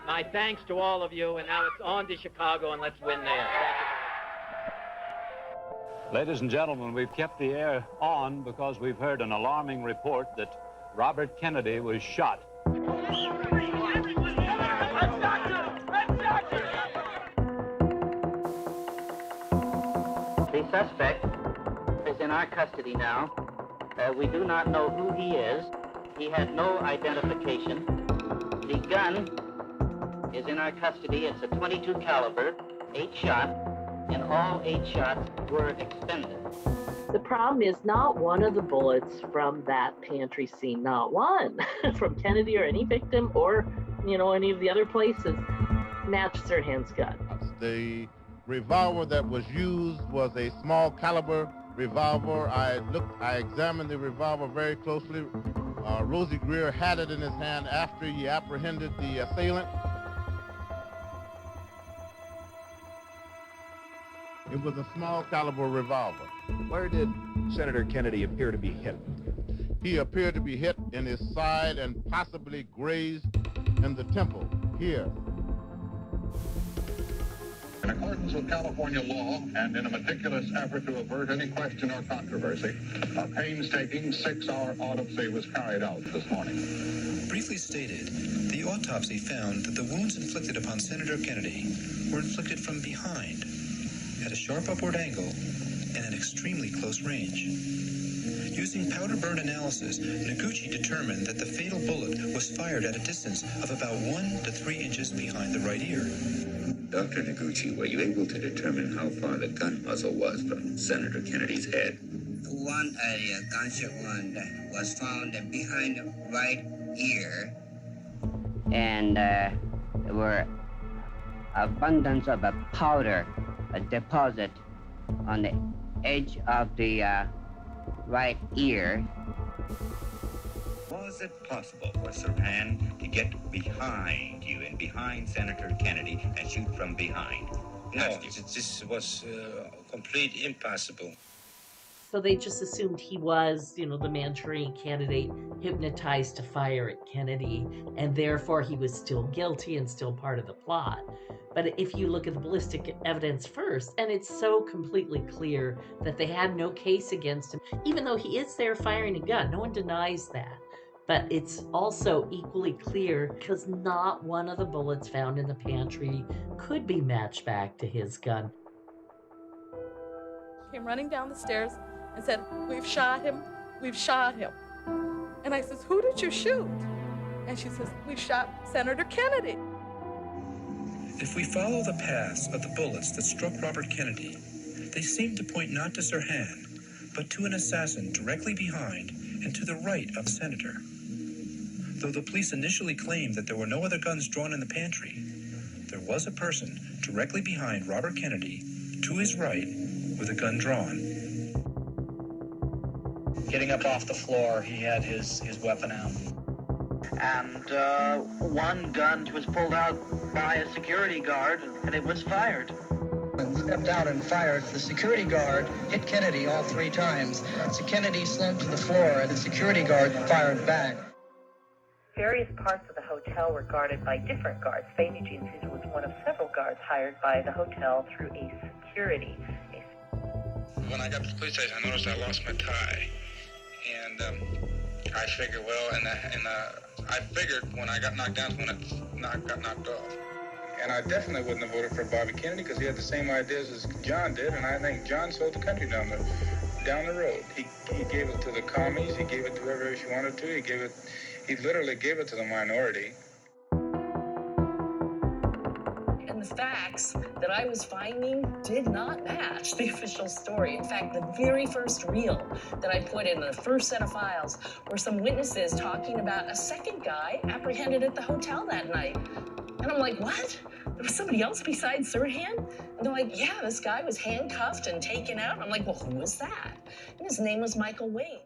My thanks to all of you, and now it's on to Chicago, and let's win there. Ladies and gentlemen, we've kept the air on because we've heard an alarming report that Robert Kennedy was shot. The suspect is in our custody now. We do not know who he is. He had no identification. The gun is in our custody. It's a .22 caliber, 8 shot, and all 8 shots were expended. The problem is not one of the bullets from that pantry scene, not one from Kennedy or any victim or, any of the other places matched Sirhan's gun. The revolver that was used was a small caliber revolver. I examined the revolver very closely. Rosie Greer had it in his hand after he apprehended the assailant. It was a small caliber revolver. Where did Senator Kennedy appear to be hit? He appeared to be hit in his side and possibly grazed in the temple here. In accordance with California law and in a meticulous effort to avert any question or controversy, a painstaking 6-hour autopsy was carried out this morning. Briefly stated, the autopsy found that the wounds inflicted upon Senator Kennedy were inflicted from behind, at a sharp upward angle, and at extremely close range. Using powder burn analysis, Noguchi determined that the fatal bullet was fired at a distance of about 1 to 3 inches behind the right ear. Dr. Noguchi, were you able to determine how far the gun muzzle was from Senator Kennedy's head? One area gunshot wound was found behind the right ear. And there were abundance of a powder deposit on the edge of the right ear. Was it possible for Sirhan to get behind you and behind Senator Kennedy and shoot from behind? No, this was complete impossible. So they just assumed he was, the Manchurian candidate hypnotized to fire at Kennedy, and therefore he was still guilty and still part of the plot. But if you look at the ballistic evidence first, and it's so completely clear that they had no case against him, even though he is there firing a gun, no one denies that. But it's also equally clear because not one of the bullets found in the pantry could be matched back to his gun. Came running down the stairs and said, "We've shot him, we've shot him." And I says, "Who did you shoot?" And she says, "We shot Senator Kennedy." If we follow the paths of the bullets that struck Robert Kennedy, they seem to point not to Sirhan, but to an assassin directly behind and to the right of the senator. Though the police initially claimed that there were no other guns drawn in the pantry, there was a person directly behind Robert Kennedy, to his right, with a gun drawn. Getting up off the floor, he had his weapon out. And one gun was pulled out by a security guard, and it was fired. Stepped out and fired. The security guard hit Kennedy all 3 times. So Kennedy slumped to the floor, and the security guard fired back. Various parts of the hotel were guarded by different guards. Faye Eugene Caesar was one of several guards hired by the hotel through a security. When I got to the police station, I noticed I lost my tie. And I figured, I figured when I got knocked down when it got knocked off. And I definitely wouldn't have voted for Bobby Kennedy because he had the same ideas as John did, and I think John sold the country down the road. He gave it to the commies, he gave it to whoever he wanted to, he literally gave it to the minority. And the facts that I was finding did not match the official story. In fact, the very first reel that I put in the first set of files were some witnesses talking about a second guy apprehended at the hotel that night. And I'm like, what? There was somebody else besides Sirhan? And they're like, yeah, this guy was handcuffed and taken out. I'm like, well, who was that? And his name was Michael Wayne.